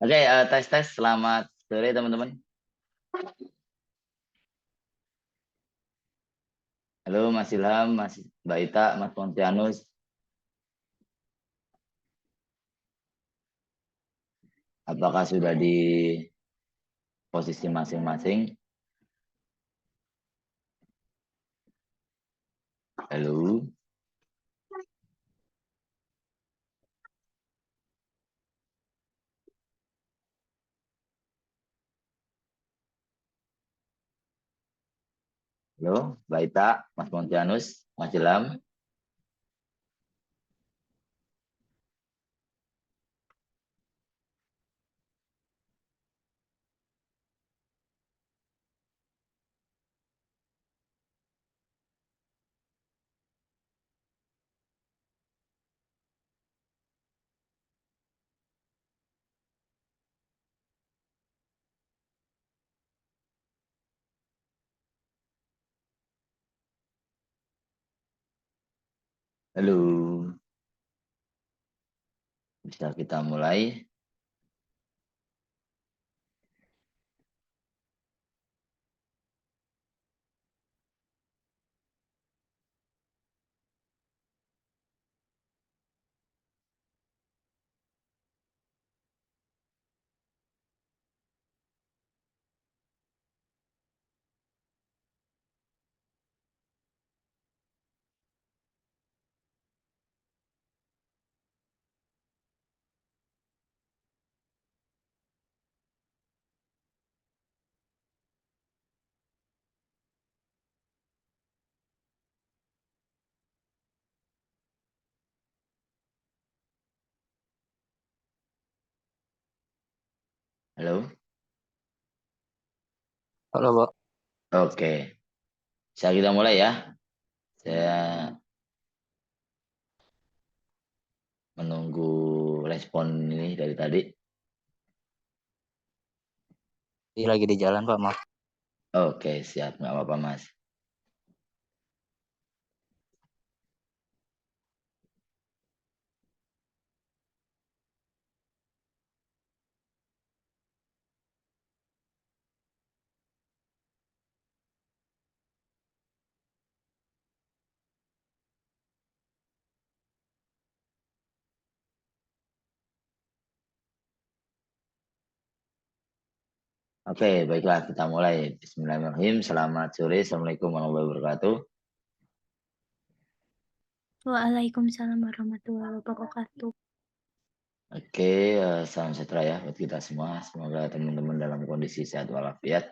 Oke, tes. Selamat sore teman-teman. Halo Mas Ilham, Mas Mbak Ita, Mas Pontianus. Apakah sudah di posisi masing-masing? Halo. Halo, Mbak Ita, Mas Pontianus, Mas Ilham. Halo. Bisa kita mulai? Halo. Halo, Pak. Oke. Bisa kita mulai ya? Saya menunggu respon ini dari tadi. Ini lagi di jalan, Pak. Maaf. Oke, siap. Nggak apa-apa, Mas. Oke, baiklah kita mulai. Bismillahirrahmanirrahim. Selamat sore. Assalamualaikum warahmatullahi wabarakatuh. Waalaikumsalam warahmatullahi wabarakatuh. Oke, salam sejahtera ya buat kita semua. Semoga teman-teman dalam kondisi sehat walafiat.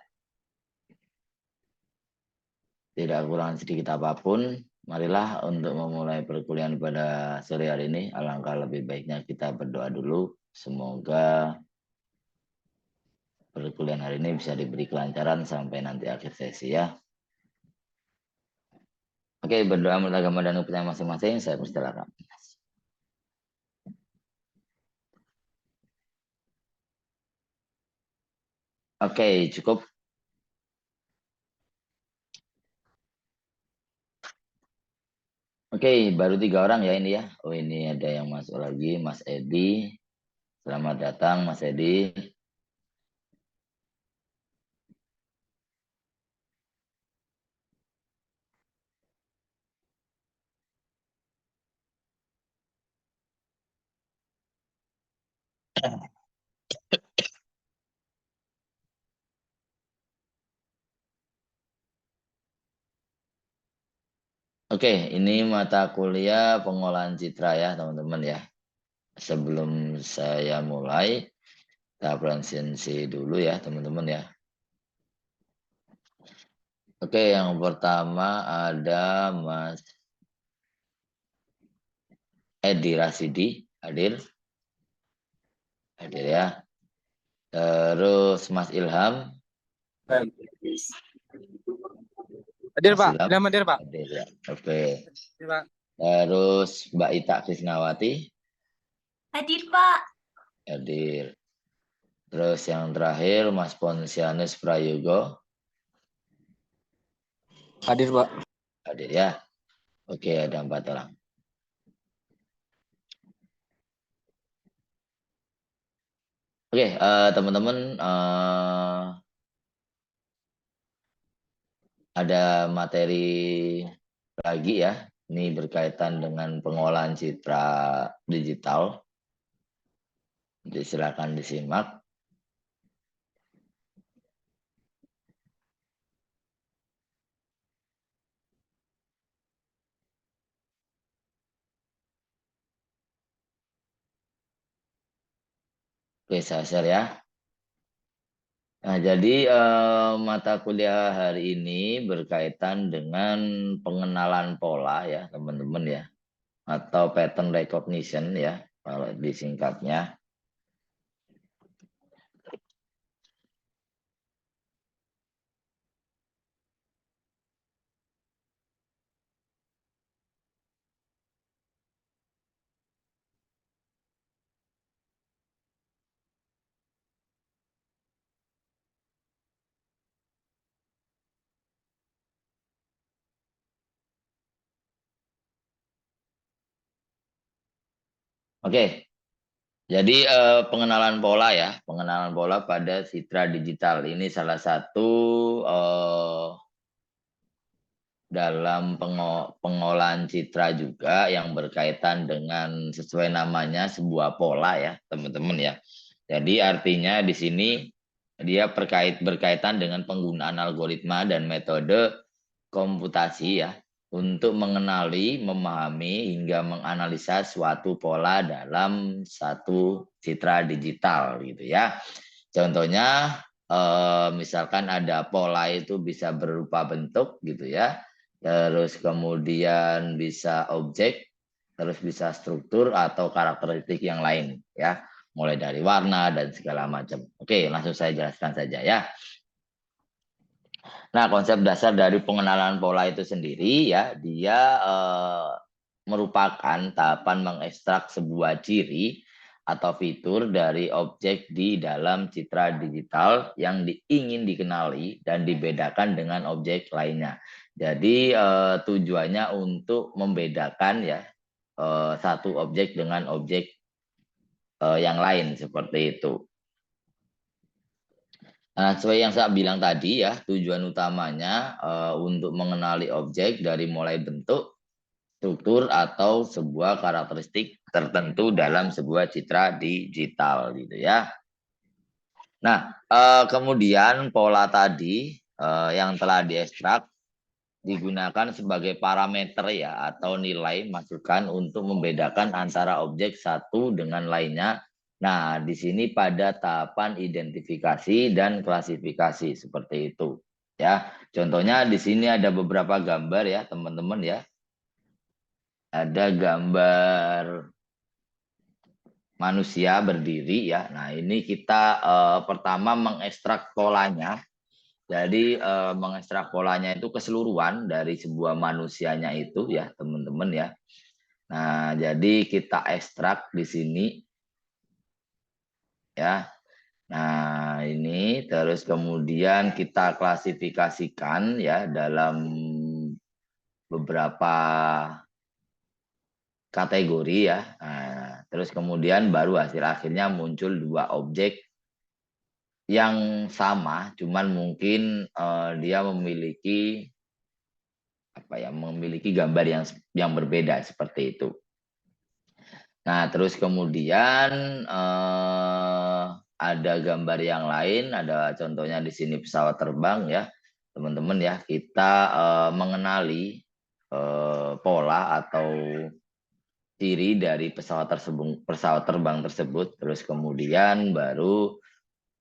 Tidak kurang sedikit apapun. Marilah untuk memulai perkuliahan pada sore hari ini. Alangkah lebih baiknya kita berdoa dulu. Semoga perkuliahan hari ini bisa diberi kelancaran sampai nanti akhir sesi ya. Oke, berdoa menurut agama dan kepercayaan masing-masing. Saya persilakan. Oke, cukup. Oke, baru 3 orang ya ini ya. Oh, ini ada yang masuk lagi, Mas Edi. Selamat datang, Mas Edi. Oke, ini mata kuliah pengolahan citra ya, teman-teman ya. Sebelum saya mulai, kita presentasi dulu ya, teman-teman ya. Oke, yang pertama ada Mas Edi Rasidi, hadir. Hadir ya. Terus Mas Ilham. Hadir, Mas Pak. Ilham. Ilham hadir, Pak. Hadir ya. Oke. Hadir, Pak. Terus Mbak Ita Krisnawati. Hadir, Pak. Hadir. Terus yang terakhir Mas Ponsianus Prayogo. Hadir, Pak. Hadir ya. Oke, ada 4 orang. Oke, Oke, teman-teman, ada materi lagi ya. Ini berkaitan dengan pengolahan citra digital. Jadi silakan disimak. Oke, saya share ya. Nah, jadi mata kuliah hari ini berkaitan dengan pengenalan pola ya, teman-teman ya. Atau pattern recognition ya, kalau disingkatnya. Oke, jadi pengenalan pola ya, pengenalan pola pada citra digital. Ini salah satu dalam pengolahan citra juga yang berkaitan dengan sesuai namanya sebuah pola ya, teman-teman ya. Jadi artinya di sini dia berkaitan dengan penggunaan algoritma dan metode komputasi ya untuk mengenali, memahami hingga menganalisa suatu pola dalam satu citra digital gitu ya. Contohnya misalkan ada pola itu bisa berupa bentuk gitu ya. Terus kemudian bisa objek, terus bisa struktur atau karakteristik yang lain ya, mulai dari warna dan segala macam. Oke, langsung saya jelaskan saja ya. Nah, konsep dasar dari pengenalan pola itu sendiri ya, dia merupakan tahapan mengekstrak sebuah ciri atau fitur dari objek di dalam citra digital yang ingin dikenali dan dibedakan dengan objek lainnya. Jadi tujuannya untuk membedakan ya satu objek dengan objek yang lain seperti itu. Nah, sesuai yang saya bilang tadi ya, tujuan utamanya untuk mengenali objek dari mulai bentuk, struktur, atau sebuah karakteristik tertentu dalam sebuah citra digital gitu ya. Nah, kemudian pola tadi yang telah diekstrak digunakan sebagai parameter ya atau nilai masukan untuk membedakan antara objek satu dengan lainnya. Nah, di sini pada tahapan identifikasi dan klasifikasi seperti itu. Ya, contohnya di sini ada beberapa gambar ya, teman-teman ya. Ada gambar manusia berdiri ya. Nah, ini kita pertama mengekstrak polanya. Jadi mengekstrak polanya itu keseluruhan dari sebuah manusianya itu ya, teman-teman ya. Nah, jadi kita ekstrak di sini ya. Nah, ini terus kemudian kita klasifikasikan ya dalam beberapa kategori ya. Nah, terus kemudian baru hasil akhirnya muncul dua objek yang sama, cuman mungkin dia memiliki memiliki gambar yang berbeda seperti itu. Nah, terus kemudian ada gambar yang lain, ada contohnya di sini pesawat terbang ya, teman-teman ya. Kita mengenali pola atau ciri dari pesawat terbang tersebut, terus kemudian baru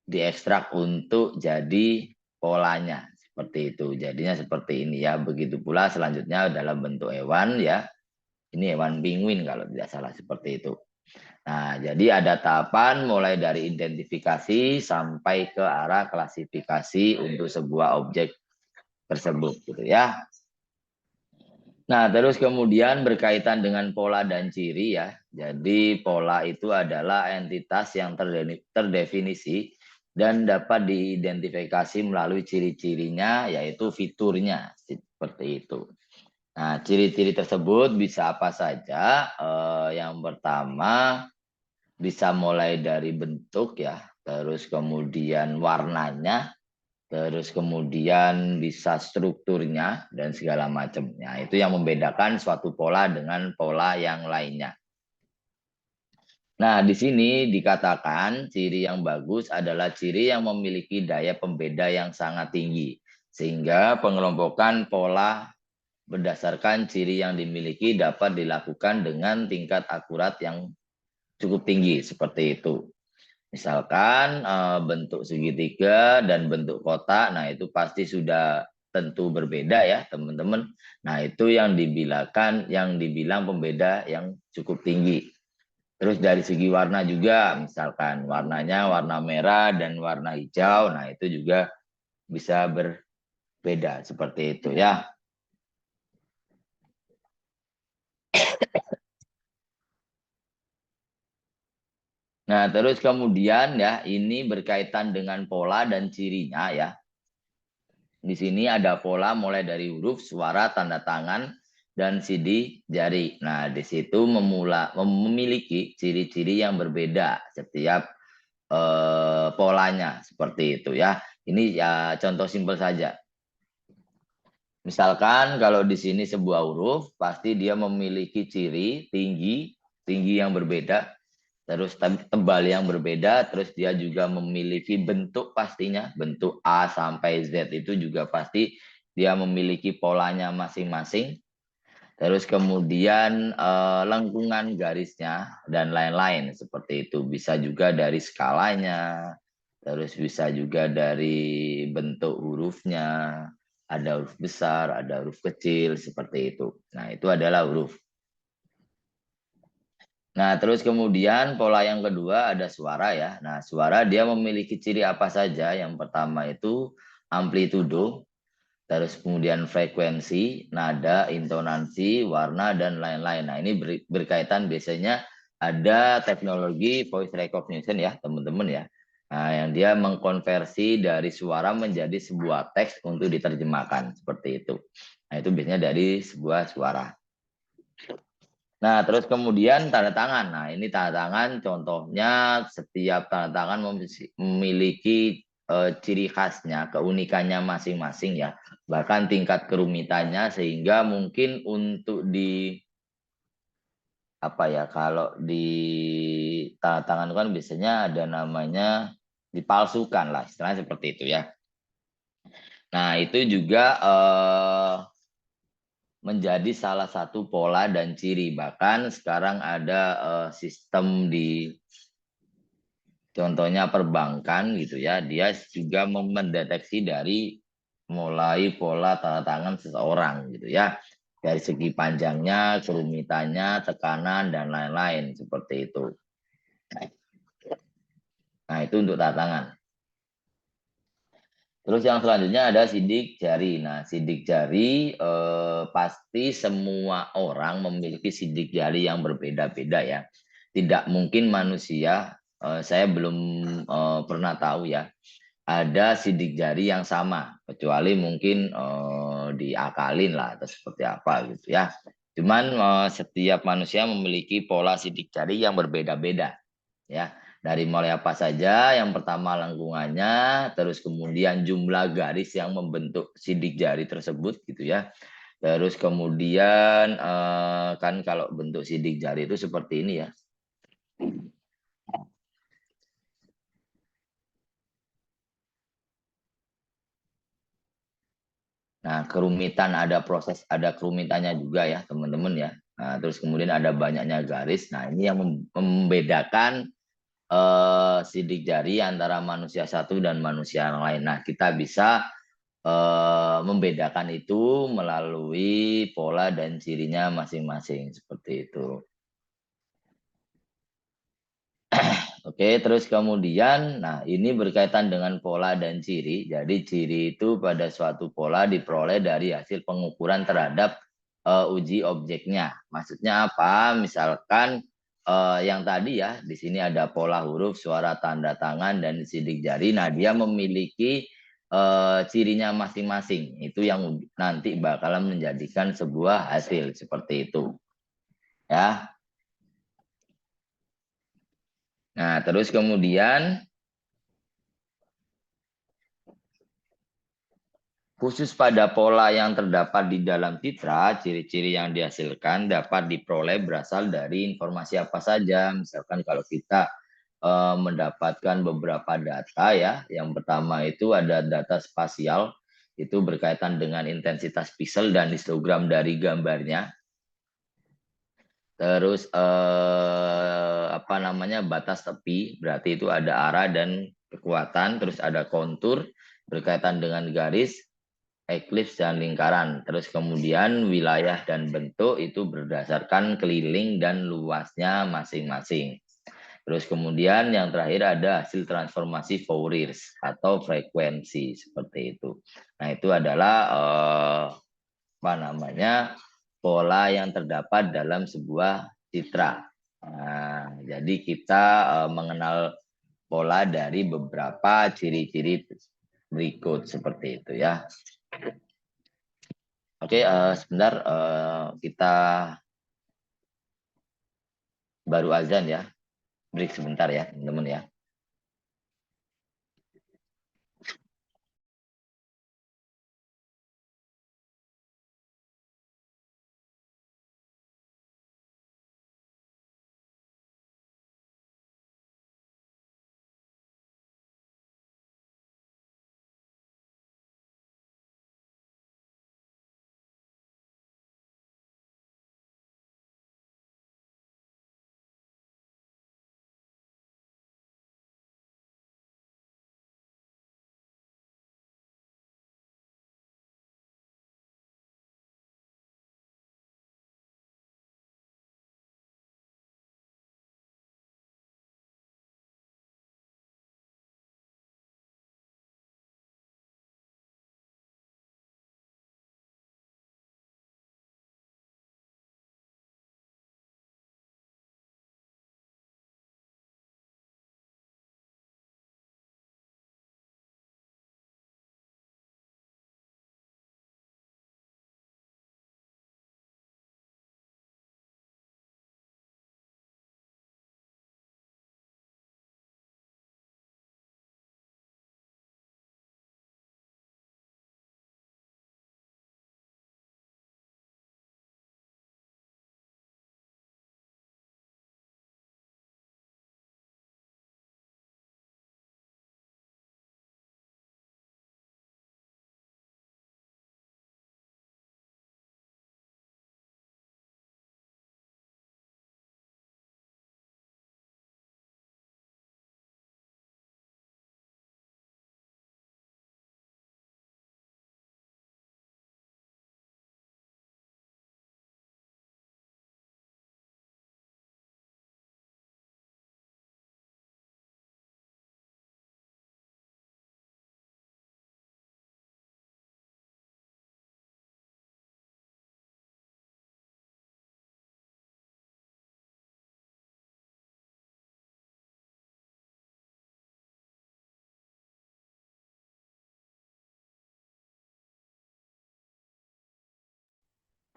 diekstrak untuk jadi polanya seperti itu. Jadinya seperti ini ya. Begitu pula selanjutnya dalam bentuk hewan ya. Ini hewan penguin kalau tidak salah seperti itu. Nah, jadi ada tahapan mulai dari identifikasi sampai ke arah klasifikasi untuk sebuah objek tersebut gitu ya. Nah, terus kemudian berkaitan dengan pola dan ciri ya. Jadi pola itu adalah entitas yang terdefinisi dan dapat diidentifikasi melalui ciri-cirinya yaitu fiturnya seperti itu. Nah, ciri-ciri tersebut bisa apa saja? Yang pertama bisa mulai dari bentuk ya, terus kemudian warnanya, terus kemudian bisa strukturnya dan segala macamnya. Itu yang membedakan suatu pola dengan pola yang lainnya. Nah, di sini dikatakan ciri yang bagus adalah ciri yang memiliki daya pembeda yang sangat tinggi. Sehingga pengelompokan pola berdasarkan ciri yang dimiliki dapat dilakukan dengan tingkat akurat yang cukup tinggi, seperti itu. Misalkan bentuk segitiga dan bentuk kotak, nah itu pasti sudah tentu berbeda ya teman-teman. Nah itu yang dibilang pembeda yang cukup tinggi. Terus dari segi warna juga, misalkan warnanya warna merah dan warna hijau, nah itu juga bisa berbeda seperti itu ya. Nah, terus kemudian ya, ini berkaitan dengan pola dan cirinya ya. Di sini ada pola mulai dari huruf, suara, tanda tangan, dan sidik jari. Nah, di situ memiliki ciri-ciri yang berbeda setiap polanya seperti itu ya. Ini ya contoh simpel saja. Misalkan kalau di sini sebuah huruf, pasti dia memiliki ciri tinggi yang berbeda, terus tebal yang berbeda, terus dia juga memiliki bentuk pastinya, bentuk A sampai Z itu juga pasti dia memiliki polanya masing-masing. Terus kemudian lengkungan garisnya dan lain-lain seperti itu. Bisa juga dari skalanya, terus bisa juga dari bentuk hurufnya. Ada huruf besar, ada huruf kecil, seperti itu. Nah, itu adalah huruf. Nah, terus kemudian pola yang kedua ada suara ya. Nah, suara dia memiliki ciri apa saja? Yang pertama itu amplitudo, terus kemudian frekuensi, nada, intonasi, warna, dan lain-lain. Nah, ini berkaitan biasanya ada teknologi voice recognition ya, teman-teman ya. Nah, yang dia mengkonversi dari suara menjadi sebuah teks untuk diterjemahkan, seperti itu. Nah, itu biasanya dari sebuah suara. Nah, terus kemudian tanda tangan. Nah, ini tanda tangan contohnya setiap tanda tangan memiliki ciri khasnya, keunikannya masing-masing ya. Bahkan tingkat kerumitannya sehingga mungkin untuk di apa ya, kalau di tanda tangan kan biasanya ada namanya dipalsukan lah, istilahnya seperti itu ya. Nah, itu juga menjadi salah satu pola dan ciri. Bahkan sekarang ada sistem di contohnya perbankan gitu ya, dia juga mendeteksi dari mulai pola tanda tangan seseorang gitu ya. Dari segi panjangnya, kerumitannya, tekanan, dan lain-lain seperti itu. Nah, itu untuk tanda tangan. Terus yang selanjutnya ada sidik jari. Nah, sidik jari pasti semua orang memiliki sidik jari yang berbeda-beda ya. Tidak mungkin manusia, saya belum pernah tahu ya, ada sidik jari yang sama. Kecuali mungkin diakalin lah atau seperti apa gitu ya. Cuman setiap manusia memiliki pola sidik jari yang berbeda-beda ya. Dari mulai apa saja, yang pertama lengkungannya, terus kemudian jumlah garis yang membentuk sidik jari tersebut gitu ya. Terus kemudian kan kalau bentuk sidik jari itu seperti ini ya. Nah, kerumitan ada kerumitannya juga ya teman-teman ya. Nah, terus kemudian ada banyaknya garis. Nah, ini yang membedakan sidik jari antara manusia satu dan manusia yang lain. Nah, kita bisa membedakan itu melalui pola dan cirinya masing-masing seperti itu. Oke, terus kemudian, nah ini berkaitan dengan pola dan ciri. Jadi ciri itu pada suatu pola diperoleh dari hasil pengukuran terhadap uji objeknya. Maksudnya apa? Misalkan yang tadi ya, di sini ada pola huruf, suara, tanda tangan, dan sidik jari. Nah, dia memiliki cirinya masing-masing. Itu yang nanti bakalan menjadikan sebuah hasil seperti itu. Ya. Nah, terus kemudian Khusus pada pola yang terdapat di dalam citra, ciri-ciri yang dihasilkan dapat diperoleh berasal dari informasi apa saja. Misalkan kalau kita mendapatkan beberapa data ya. Yang pertama itu ada data spasial, itu berkaitan dengan intensitas pixel dan histogram dari gambarnya. Terus apa namanya, batas tepi, berarti itu ada arah dan kekuatan. Terus ada kontur berkaitan dengan garis, eklips dan lingkaran. Terus kemudian wilayah dan bentuk itu berdasarkan keliling dan luasnya masing-masing. Terus kemudian yang terakhir ada hasil transformasi Fourier atau frekuensi seperti itu. Nah, itu adalah apa namanya, pola yang terdapat dalam sebuah citra. Nah, jadi kita mengenal pola dari beberapa ciri-ciri berikut seperti itu ya. Oke, sebentar, kita baru azan ya. Break sebentar ya, teman-teman ya.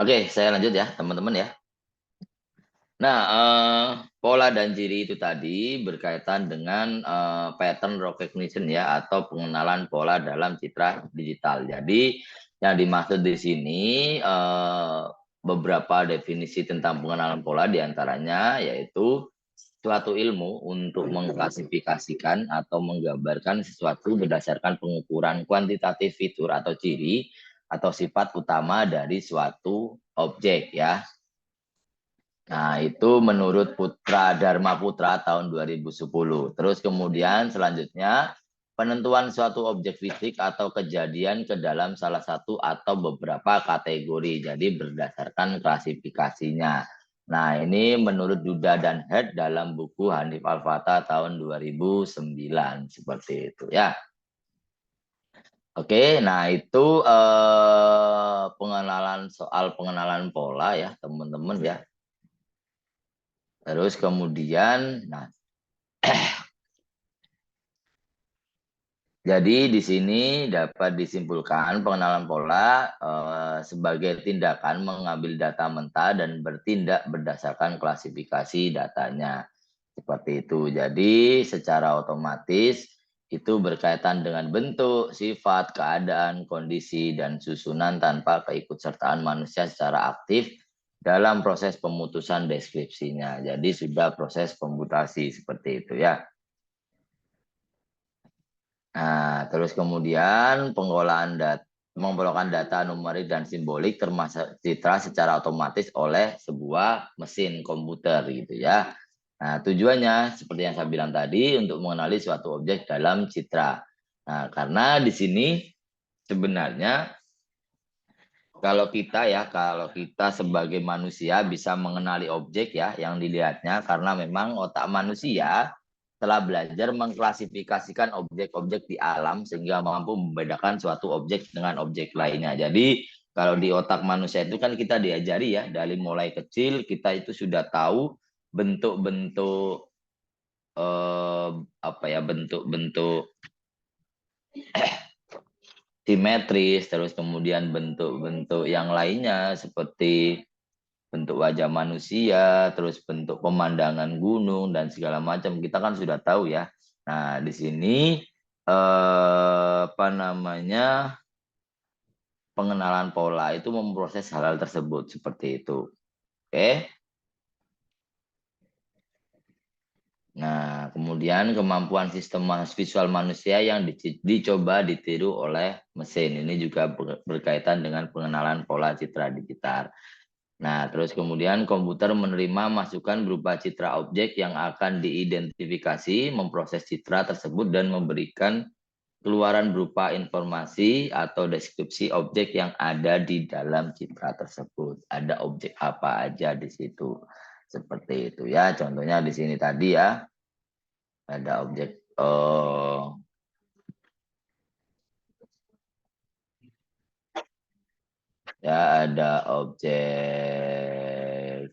Oke, saya lanjut ya, teman-teman ya. Nah, pola dan ciri itu tadi berkaitan dengan pattern recognition ya, atau pengenalan pola dalam citra digital. Jadi, yang dimaksud di sini beberapa definisi tentang pengenalan pola, diantaranya yaitu suatu ilmu untuk mengklasifikasikan atau menggambarkan sesuatu berdasarkan pengukuran kuantitatif fitur atau ciri atau sifat utama dari suatu objek ya. Nah, itu menurut Putra Dharma Putra tahun 2010. Terus kemudian selanjutnya penentuan suatu objek fisik atau kejadian ke dalam salah satu atau beberapa kategori. Jadi berdasarkan klasifikasinya. Nah, ini menurut Duda dan Head dalam buku Hanif Al-Fatah tahun 2009 seperti itu ya. Oke, nah itu pengenalan, soal pengenalan pola ya, teman-teman ya. Terus kemudian, nah, jadi di sini dapat disimpulkan pengenalan pola sebagai tindakan mengambil data mentah dan bertindak berdasarkan klasifikasi datanya. Seperti itu. Jadi secara otomatis itu berkaitan dengan bentuk, sifat, keadaan, kondisi, dan susunan tanpa keikutsertaan manusia secara aktif dalam proses pemutusan deskripsinya. Jadi sudah proses pemutasi seperti itu ya. Nah, terus kemudian pengolahan data numerik dan simbolik termasuk citra secara otomatis oleh sebuah mesin komputer gitu ya. Nah, tujuannya seperti yang saya bilang tadi untuk mengenali suatu objek dalam citra. Nah, karena di sini sebenarnya kalau kita sebagai manusia bisa mengenali objek ya yang dilihatnya karena memang otak manusia telah belajar mengklasifikasikan objek-objek di alam sehingga mampu membedakan suatu objek dengan objek lainnya. Jadi kalau di otak manusia itu kan kita diajari ya dari mulai kecil kita itu sudah tahu bentuk-bentuk bentuk-bentuk simetris, terus kemudian bentuk-bentuk yang lainnya seperti bentuk wajah manusia, terus bentuk pemandangan gunung dan segala macam kita kan sudah tahu ya. Nah di sini pengenalan pola itu memproses hal-hal tersebut seperti itu. Oke. Nah, kemudian kemampuan sistem visual manusia yang dicoba ditiru oleh mesin. Ini juga berkaitan dengan pengenalan pola citra digital. Nah, terus kemudian komputer menerima masukan berupa citra objek yang akan diidentifikasi, memproses citra tersebut, dan memberikan keluaran berupa informasi atau deskripsi objek yang ada di dalam citra tersebut. Ada objek apa aja di situ. Seperti itu ya, contohnya di sini tadi ya, ada objek ada objek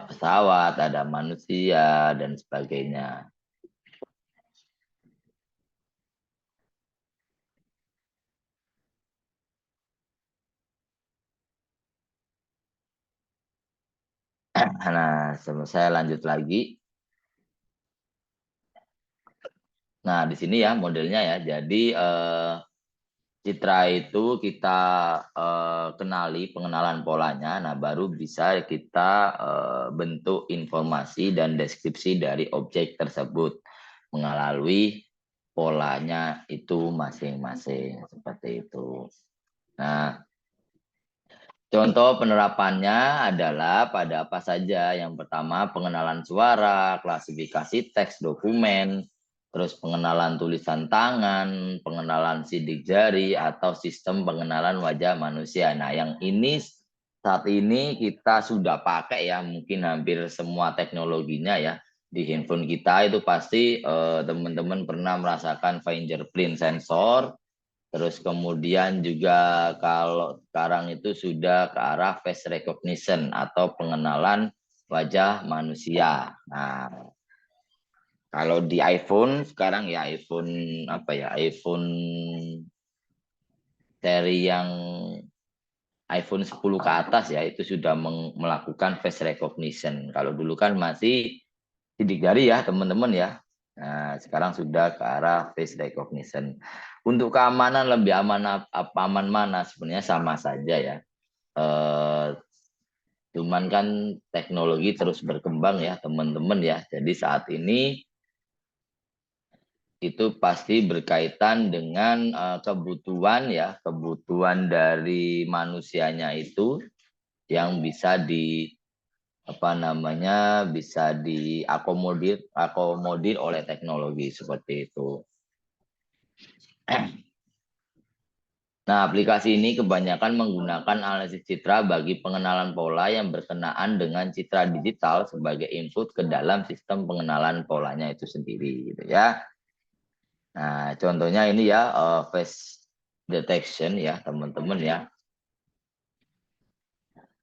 pesawat, ada manusia dan sebagainya. Nah, saya lanjut lagi. Nah, di sini ya modelnya ya. Jadi citra itu kita kenali pengenalan polanya. Nah, baru bisa kita bentuk informasi dan deskripsi dari objek tersebut melalui polanya itu masing-masing seperti itu. Nah, contoh penerapannya adalah pada apa saja. Yang pertama, pengenalan suara, klasifikasi teks dokumen, terus pengenalan tulisan tangan, pengenalan sidik jari, atau sistem pengenalan wajah manusia. Nah, yang ini saat ini kita sudah pakai ya, mungkin hampir semua teknologinya ya. Di handphone kita itu pasti teman-teman pernah merasakan fingerprint sensor. Terus kemudian juga kalau sekarang itu sudah ke arah face recognition atau pengenalan wajah manusia. Nah, kalau di iPhone sekarang ya iPhone iPhone seri yang iPhone 10 ke atas ya itu sudah melakukan face recognition. Kalau dulu kan masih sidik jari ya teman-teman ya. Nah, sekarang sudah ke arah face recognition. Untuk keamanan lebih aman mana? Sebenarnya sama saja ya. Cuman kan teknologi terus berkembang ya teman-teman ya. Jadi saat ini itu pasti berkaitan dengan kebutuhan ya, kebutuhan dari manusianya itu yang bisa bisa diakomodir oleh teknologi seperti itu. Nah, aplikasi ini kebanyakan menggunakan analisis citra bagi pengenalan pola yang berkenaan dengan citra digital sebagai input ke dalam sistem pengenalan polanya itu sendiri gitu ya. Nah, contohnya ini ya face detection ya, teman-teman ya.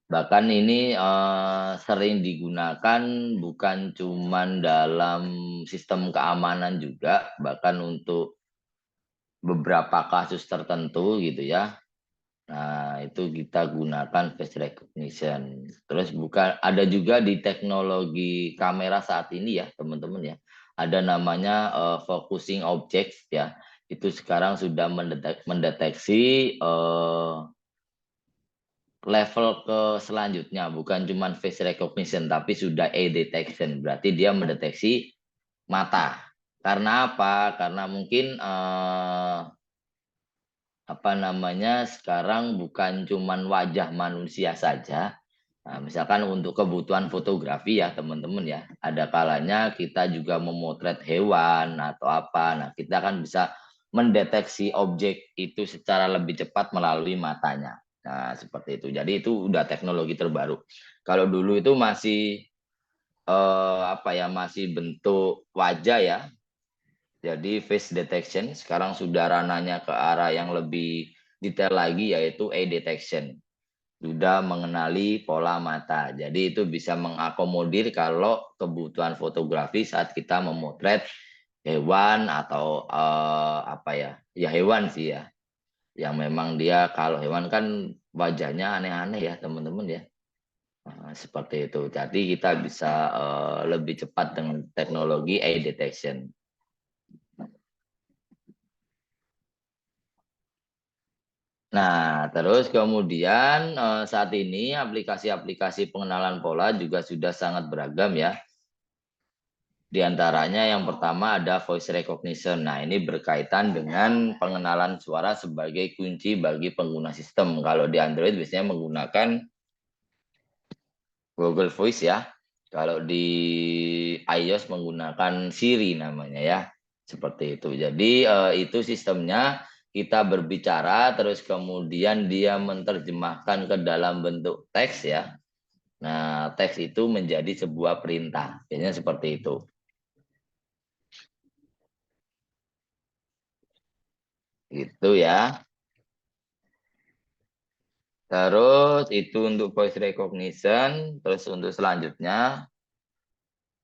Bahkan ini sering digunakan bukan cuman dalam sistem keamanan juga, bahkan untuk beberapa kasus tertentu gitu ya. Nah, itu kita gunakan face recognition. Terus ada juga di teknologi kamera saat ini ya, teman-teman ya. ada namanya focusing object ya. Itu sekarang sudah mendeteksi level ke selanjutnya, bukan cuma face recognition tapi sudah eye detection. Berarti dia mendeteksi mata. Karena apa? Karena mungkin sekarang bukan cuman wajah manusia saja. Nah, misalkan untuk kebutuhan fotografi ya teman-teman ya, ada kalanya kita juga memotret hewan atau apa. Nah, kita kan bisa mendeteksi objek itu secara lebih cepat melalui matanya. Nah, seperti itu. Jadi itu udah teknologi terbaru. Kalau dulu itu masih masih bentuk wajah ya. Jadi face detection sekarang sudah ranahnya ke arah yang lebih detail lagi yaitu eye detection. Sudah mengenali pola mata. Jadi itu bisa mengakomodir kalau kebutuhan fotografi saat kita memotret hewan atau ya hewan sih ya. Yang memang dia kalau hewan kan wajahnya aneh-aneh ya teman-teman ya. Nah, seperti itu. Jadi kita bisa lebih cepat dengan teknologi eye detection. Nah, terus kemudian saat ini aplikasi-aplikasi pengenalan pola juga sudah sangat beragam ya. Di antaranya yang pertama ada voice recognition. Nah, ini berkaitan dengan pengenalan suara sebagai kunci bagi pengguna sistem. Kalau di Android biasanya menggunakan Google Voice ya. Kalau di iOS menggunakan Siri namanya ya. Seperti itu. Jadi itu sistemnya kita berbicara terus kemudian dia menerjemahkan ke dalam bentuk teks ya. Nah, teks itu menjadi sebuah perintah. Biasanya seperti itu. Gitu ya. Terus itu untuk voice recognition. Terus untuk selanjutnya.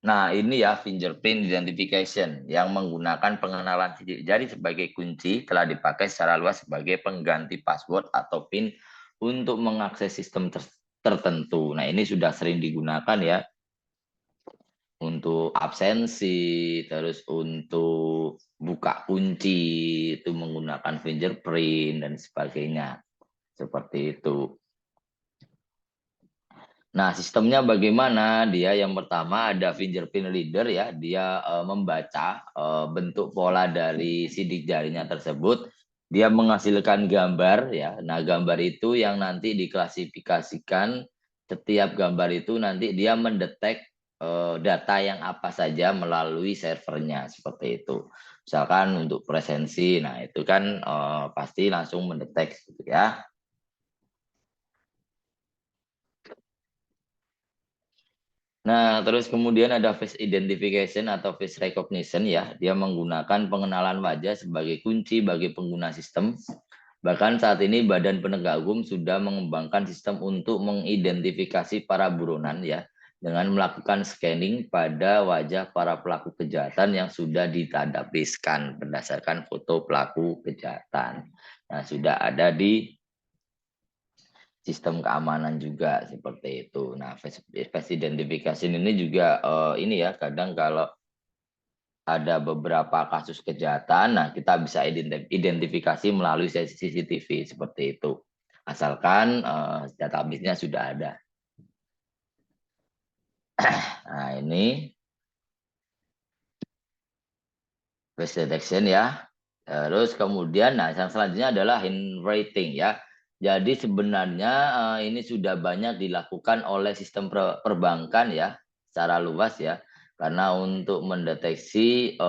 Nah, ini ya fingerprint identification yang menggunakan pengenalan sidik jari sebagai kunci telah dipakai secara luas sebagai pengganti password atau PIN untuk mengakses sistem tertentu. Nah, ini sudah sering digunakan ya untuk absensi, terus untuk buka kunci itu menggunakan fingerprint dan sebagainya. Seperti itu. Nah, sistemnya bagaimana? Dia yang pertama ada fingerprint reader ya, dia membaca bentuk pola dari sidik jarinya tersebut. Dia menghasilkan gambar ya. Nah, gambar itu yang nanti diklasifikasikan setiap gambar itu nanti dia mendetek data yang apa saja melalui servernya seperti itu. Misalkan untuk presensi, nah itu kan pasti langsung mendetek gitu ya. Nah, terus kemudian ada face identification atau face recognition ya. Dia menggunakan pengenalan wajah sebagai kunci bagi pengguna sistem. Bahkan saat ini Badan Penegak Hukum sudah mengembangkan sistem untuk mengidentifikasi para buronan ya dengan melakukan scanning pada wajah para pelaku kejahatan yang sudah ditadabiskan berdasarkan foto pelaku kejahatan. Nah, sudah ada di sistem keamanan juga seperti itu. Nah, face identification ini juga ini ya kadang kalau ada beberapa kasus kejahatan, nah kita bisa identifikasi melalui CCTV seperti itu. Asalkan database-nya sudah ada. Nah, ini face detection ya. Terus kemudian, nah yang selanjutnya adalah handwriting ya. Jadi sebenarnya ini sudah banyak dilakukan oleh sistem perbankan ya, secara luas ya. Karena untuk mendeteksi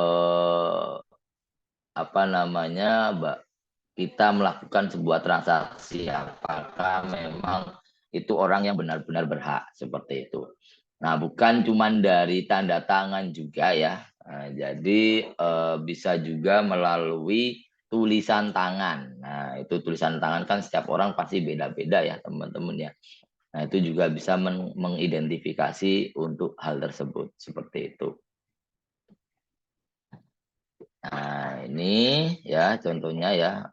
kita melakukan sebuah transaksi, apakah memang itu orang yang benar-benar berhak seperti itu. Nah, bukan cuma dari tanda tangan juga ya. Nah, jadi bisa juga melalui tulisan tangan. Nah, itu tulisan tangan kan setiap orang pasti beda-beda ya, teman-teman ya. Nah, itu juga bisa mengidentifikasi untuk hal tersebut seperti itu. Nah, ini ya contohnya ya.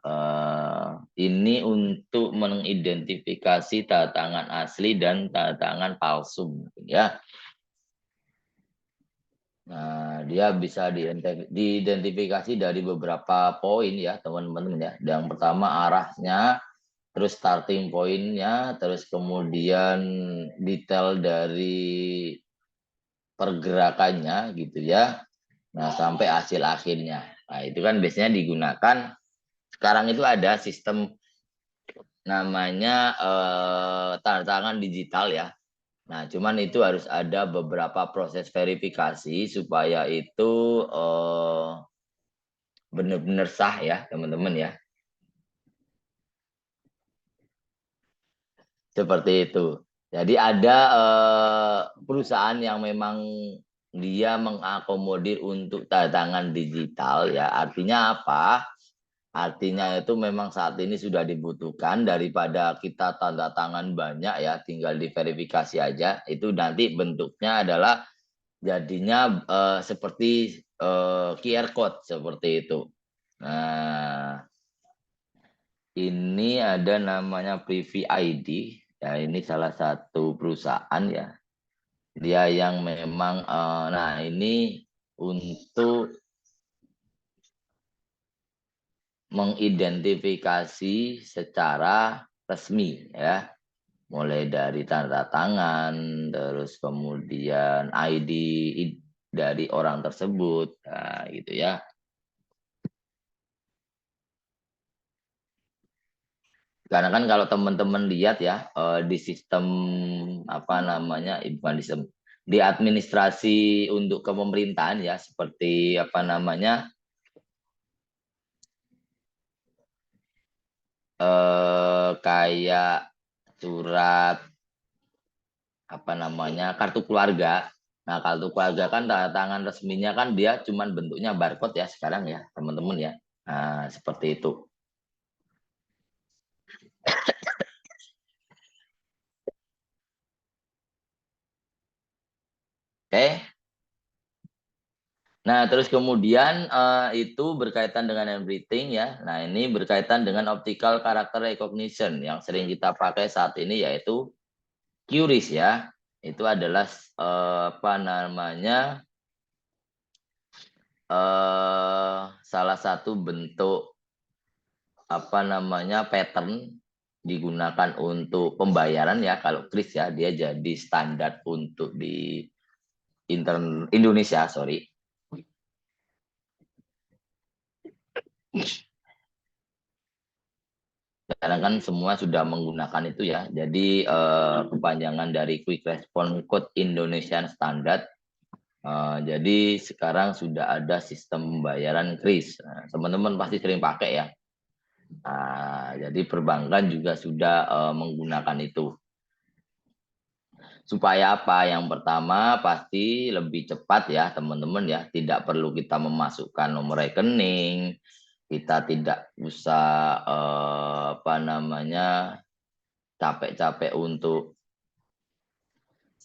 Ini untuk mengidentifikasi tanda tangan asli dan tanda tangan palsu ya. Nah, Nah, dia bisa diidentifikasi dari beberapa poin ya, teman-teman ya. Yang pertama arahnya, terus starting pointnya, terus kemudian detail dari pergerakannya gitu ya. Nah, sampai hasil akhirnya. Nah, itu kan biasanya digunakan. Sekarang itu ada sistem namanya tanda tangan digital ya. Nah, cuman itu harus ada beberapa proses verifikasi supaya itu benar-benar sah ya, teman-teman ya. Seperti itu. Jadi ada perusahaan yang memang dia mengakomodir untuk tanda tangan digital ya. Artinya apa? Artinya itu memang saat ini sudah dibutuhkan daripada kita tanda tangan banyak ya, tinggal diverifikasi aja. Itu nanti bentuknya adalah jadinya seperti QR code seperti itu. Nah, ini ada namanya Privy ID. Ya, ini salah satu perusahaan ya. Dia yang memang, nah ini untuk mengidentifikasi secara resmi ya. Mulai dari tanda tangan, terus kemudian ID dari orang tersebut, nah, gitu ya. Karena kan kalau teman-teman lihat ya di sistem apa namanya, bukan di sistem, di administrasi untuk kepemerintahan ya, seperti apa namanya kayak surat apa namanya kartu keluarga. Nah, kartu keluarga kan tanda tangan resminya kan dia cuman bentuknya barcode ya sekarang ya, teman-teman ya. Nah, seperti itu. Oke. Nah, terus kemudian itu berkaitan dengan everything ya. Nah, ini berkaitan dengan optical character recognition yang sering kita pakai saat ini yaitu QRIS ya. Itu adalah apa namanya salah satu bentuk apa namanya pattern digunakan untuk pembayaran ya. Kalau QRIS ya dia jadi standar untuk di Indonesia, sorry. Sekarang kan semua sudah menggunakan itu ya. Jadi kepanjangan dari Quick Response Code Indonesian Standard. Jadi sekarang sudah ada sistem pembayaran KRIS. Nah, teman-teman pasti sering pakai ya. Nah, jadi perbankan juga sudah menggunakan itu. Supaya apa? Yang pertama pasti lebih cepat ya teman-teman ya. Tidak perlu kita memasukkan nomor rekening. Kita tidak usah apa namanya capek-capek untuk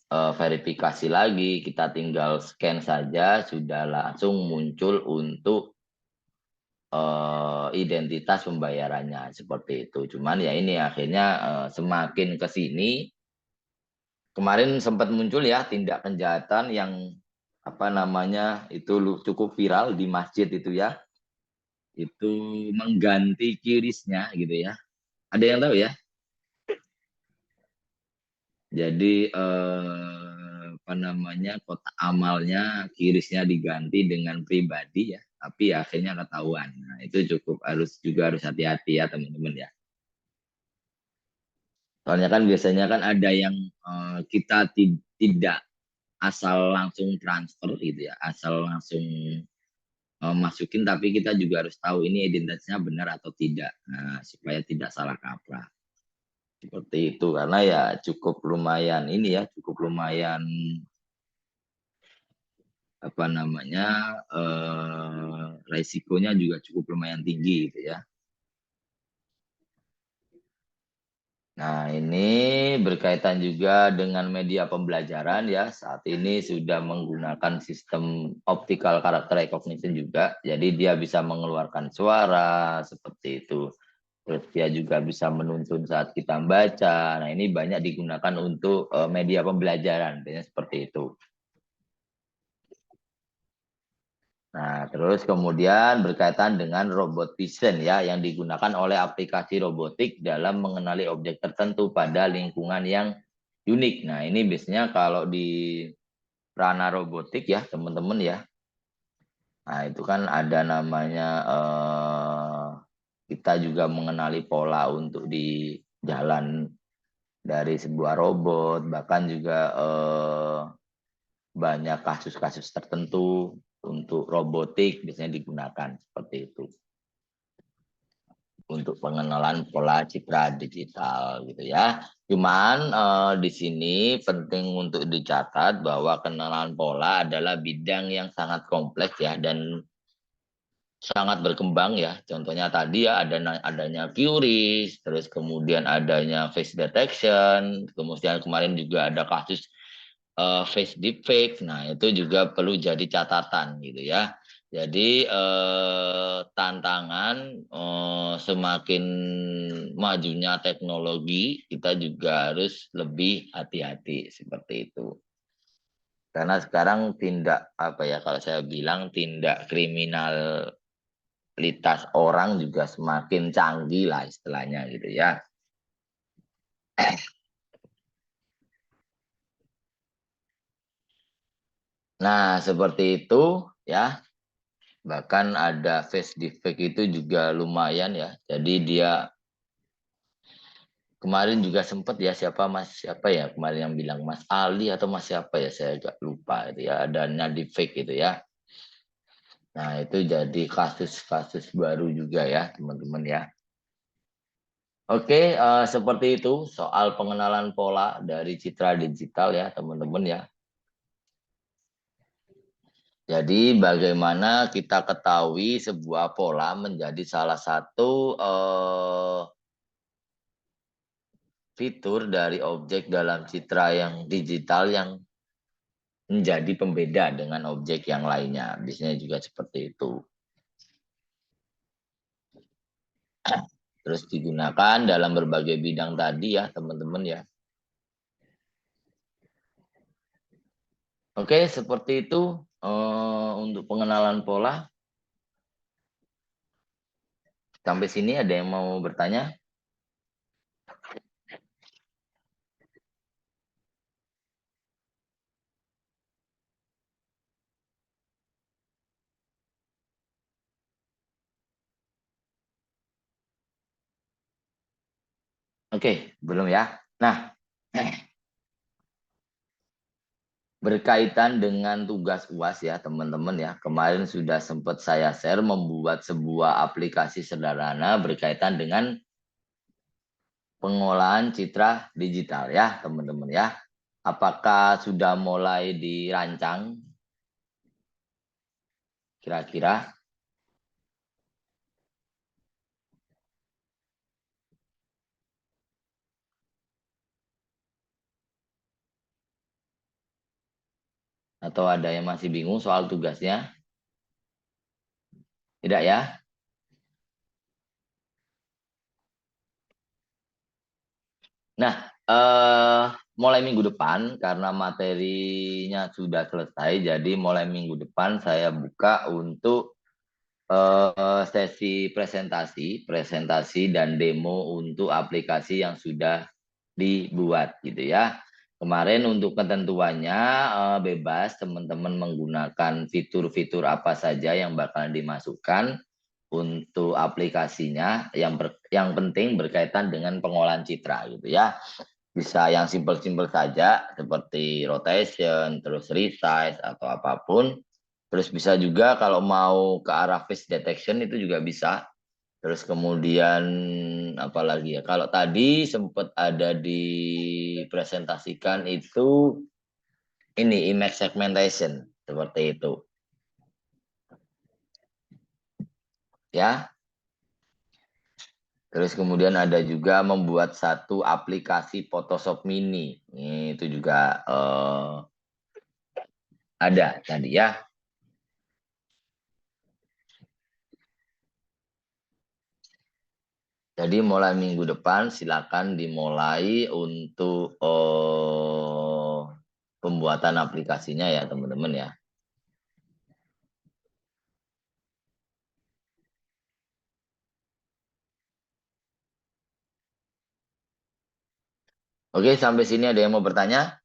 verifikasi lagi, kita tinggal scan saja sudah langsung muncul untuk identitas pembayarannya seperti itu. Cuman ya ini akhirnya semakin ke sini kemarin sempat muncul ya tindak kejahatan yang apa namanya itu cukup viral di masjid itu ya. Itu mengganti kirisnya gitu ya. Ada yang tahu ya? Jadi apa namanya kotak amalnya kirisnya diganti dengan pribadi ya, tapi akhirnya ketahuan. Nah, itu cukup harus hati-hati ya teman-teman ya. Soalnya kan biasanya kan ada yang kita tidak asal langsung transfer gitu ya, asal langsung masukin, tapi kita juga harus tahu ini identitasnya benar atau tidak, nah, supaya tidak salah kaprah. Seperti itu karena ya cukup lumayan ini ya, cukup lumayan apa namanya resikonya juga cukup lumayan tinggi gitu ya. Nah, ini berkaitan juga dengan media pembelajaran ya. Saat ini sudah menggunakan sistem optical character recognition juga. Jadi dia bisa mengeluarkan suara seperti itu. Terus dia juga bisa menuntun saat kita baca. Nah, ini banyak digunakan untuk media pembelajaran, biasanya seperti itu. Nah, terus kemudian berkaitan dengan robot vision ya, yang digunakan oleh aplikasi robotik dalam mengenali objek tertentu pada lingkungan yang unik. Nah, ini biasanya kalau di ranah robotik ya, teman-teman ya. Nah, itu kan ada namanya kita juga mengenali pola untuk di jalan dari sebuah robot, bahkan juga banyak kasus-kasus tertentu untuk robotik biasanya digunakan seperti itu untuk pengenalan pola citra digital gitu ya. Cuman di sini penting untuk dicatat bahwa pengenalan pola adalah bidang yang sangat kompleks ya dan sangat berkembang ya. Contohnya tadi ya adanya QRIS, terus kemudian adanya face detection, kemudian kemarin juga ada kasus face deepfake. Nah, itu juga perlu jadi catatan gitu ya. Jadi tantangan semakin majunya teknologi, kita juga harus lebih hati-hati seperti itu. Karena sekarang tindak apa ya kalau saya bilang tindak kriminalitas orang juga semakin canggih lah istilahnya gitu ya. Nah, seperti itu ya. Bahkan ada face defect itu juga lumayan ya. Jadi dia kemarin juga sempat ya siapa ya kemarin yang bilang Mas Ali atau Mas siapa ya saya agak lupa itu ya adanya defect itu ya. Nah, itu jadi kasus-kasus baru juga ya, teman-teman ya. Oke, seperti itu soal pengenalan pola dari citra digital ya, teman-teman ya. Jadi bagaimana kita ketahui sebuah pola menjadi salah satu fitur dari objek dalam citra yang digital yang menjadi pembeda dengan objek yang lainnya. Biasanya juga seperti itu. Terus digunakan dalam berbagai bidang tadi ya teman-teman ya. Oke, seperti itu untuk pengenalan pola. Sampai sini ada yang mau bertanya? Oke, belum ya. Nah, berkaitan dengan tugas UAS ya teman-teman ya. Kemarin sudah sempat saya share membuat sebuah aplikasi sederhana berkaitan dengan pengolahan citra digital ya teman-teman ya. Apakah sudah mulai dirancang kira-kira? Atau ada yang masih bingung soal tugasnya? Tidak ya? Nah, mulai minggu depan karena materinya sudah selesai, jadi mulai minggu depan saya buka untuk sesi presentasi dan demo untuk aplikasi yang sudah dibuat gitu ya. Kemarin untuk ketentuannya bebas teman-teman menggunakan fitur-fitur apa saja yang bakalan dimasukkan untuk aplikasinya. Yang penting berkaitan dengan pengolahan citra gitu ya. Bisa yang simpel-simpel saja seperti rotation, terus resize atau apapun. Terus bisa juga kalau mau ke arah face detection itu juga bisa. Terus kemudian apalagi ya? Kalau tadi sempat ada dipresentasikan itu ini image segmentation seperti itu. Ya. Terus kemudian ada juga membuat satu aplikasi Photoshop Mini. Ini itu juga ada tadi ya. Jadi mulai minggu depan silakan dimulai untuk pembuatan aplikasinya ya teman-teman ya. Oke, sampai sini ada yang mau bertanya?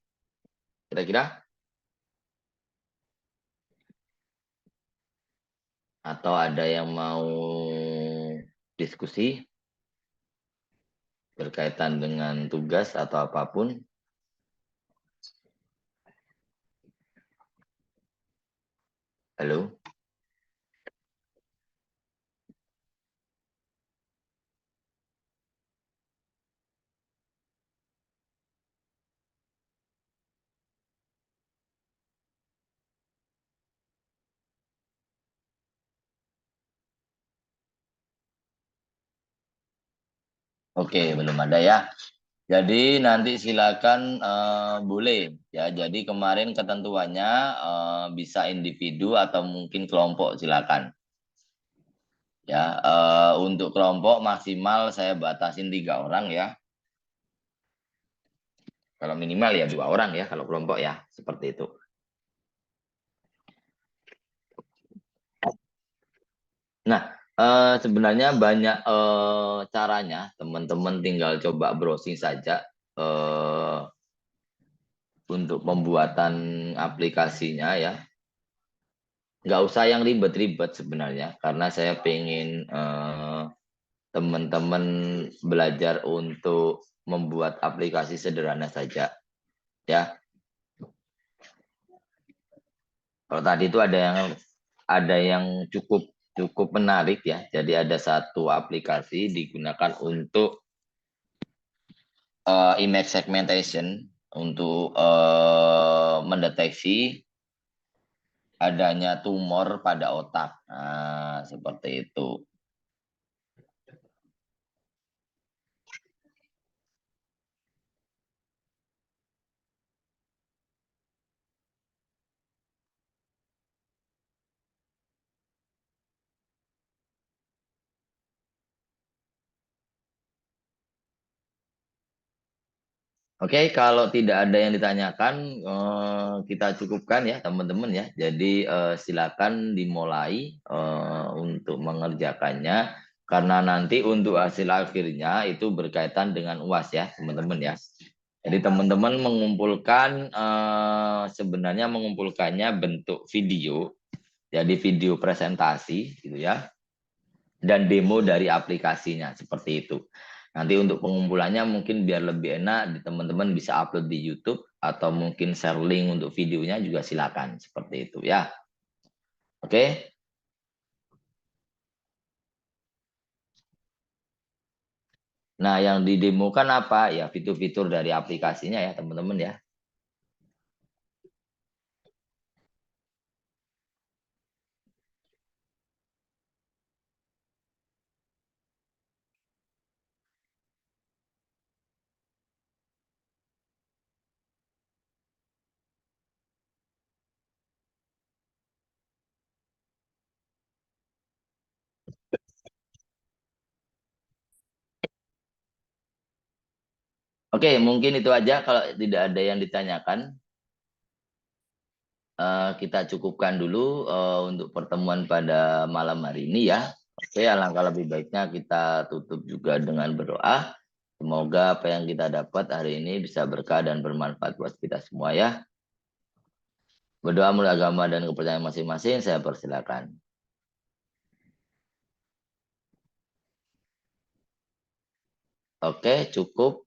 Kira-kira? Atau ada yang mau diskusi berkaitan dengan tugas atau apapun? Halo? Oke, belum ada ya. Jadi nanti silakan boleh ya. Jadi kemarin ketentuannya bisa individu atau mungkin kelompok silakan. Ya, untuk kelompok maksimal saya batasin 3 orang ya. Kalau minimal ya 2 orang ya kalau kelompok ya seperti itu. Nah, sebenarnya banyak caranya. Teman-teman tinggal coba browsing saja untuk pembuatan aplikasinya ya. Nggak usah yang ribet-ribet sebenarnya, karena saya pengen teman-teman belajar untuk membuat aplikasi sederhana saja ya. Kalau tadi itu ada yang cukup cukup menarik ya. Jadi ada satu aplikasi digunakan untuk image segmentation untuk mendeteksi adanya tumor pada otak. Nah, seperti itu. Oke, kalau tidak ada yang ditanyakan, kita cukupkan ya teman-teman ya. Jadi silakan dimulai untuk mengerjakannya, karena nanti untuk hasil akhirnya itu berkaitan dengan UAS ya teman-teman ya. Jadi teman-teman mengumpulkan, sebenarnya mengumpulkannya bentuk video, jadi video presentasi gitu ya, dan demo dari aplikasinya seperti itu. Nanti untuk pengumpulannya mungkin biar lebih enak, teman-teman bisa upload di YouTube atau mungkin share link untuk videonya juga silakan seperti itu ya. Oke. Nah, yang didemokan apa? Ya fitur-fitur dari aplikasinya ya, teman-teman ya. Oke, mungkin itu aja kalau tidak ada yang ditanyakan. Kita cukupkan dulu untuk pertemuan pada malam hari ini ya. Oke, alangkah lebih baiknya kita tutup juga dengan berdoa. Semoga apa yang kita dapat hari ini bisa berkah dan bermanfaat buat kita semua ya. Berdoa menurut agama dan kepercayaan masing-masing, saya persilakan. Oke, cukup.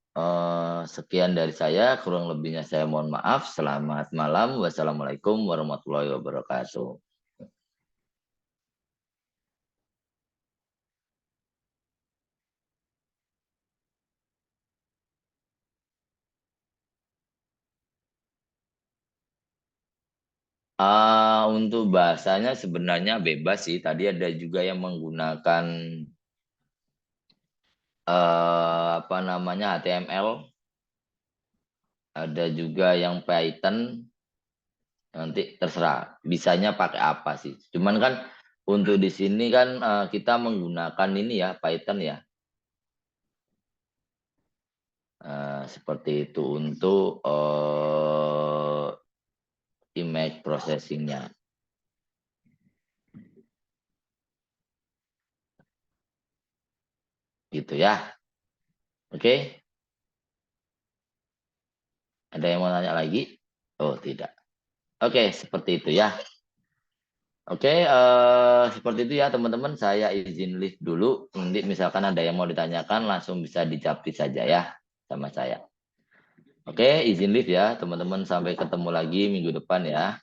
Sekian dari saya, kurang lebihnya saya mohon maaf. Selamat malam. Wassalamualaikum warahmatullahi wabarakatuh. Untuk bahasanya sebenarnya bebas sih. Tadi ada juga yang menggunakan apa namanya HTML, ada juga yang Python. Nanti terserah bisanya pakai apa sih. Cuman kan untuk di sini kan kita menggunakan ini ya Python ya. Seperti itu untuk image processingnya, gitu ya. Oke. Ada yang mau tanya lagi? Oh, tidak. Oke, seperti itu ya. Oke, seperti itu ya teman-teman. Saya izin lift dulu. Nanti misalkan ada yang mau ditanyakan, langsung bisa dijawab saja ya sama saya. Oke, izin lift ya teman-teman. Sampai ketemu lagi minggu depan ya.